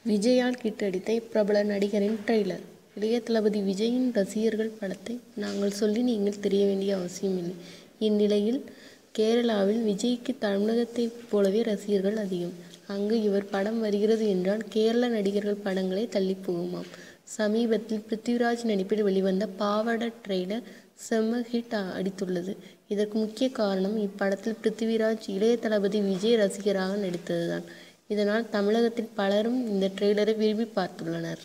விஜயால் hit அடித்த பிரபல நடிகரின் trailer. இளைய தளபதி விஜயின் ரசிகர்கள் படத்தை நாங்கள் சொல்லி நீங்கள் தெரிய வேண்டிய அவசியமில்லை. இந்நிலையில் கேரளாவில் விஜய்க்கு தமிழகத்தைப் போலவே ரசிகர்கள் அதிகம். அங்கு இவர் படம் வருகிறது என்றால் கேரள நடிகர்கள் படங்களே தள்ளி போகுமாம். சமீபத்தில் பிருத்திவிராஜ் நடிப்பில் வெளிவந்த பாவாடை ட்ரெய்லர் செம்ம ஹிட் அடித்துள்ளது. இதற்கு முக்கிய காரணம் இப்படத்தில் பிருத்திவிராஜ் இளைய தளபதி விஜய் ரசிகராக நடித்ததுதான். இதனால் தமிழகத்தில் பலரும் இந்த ட்ரெய்லரை விரும்பி பார்த்துள்ளனர்.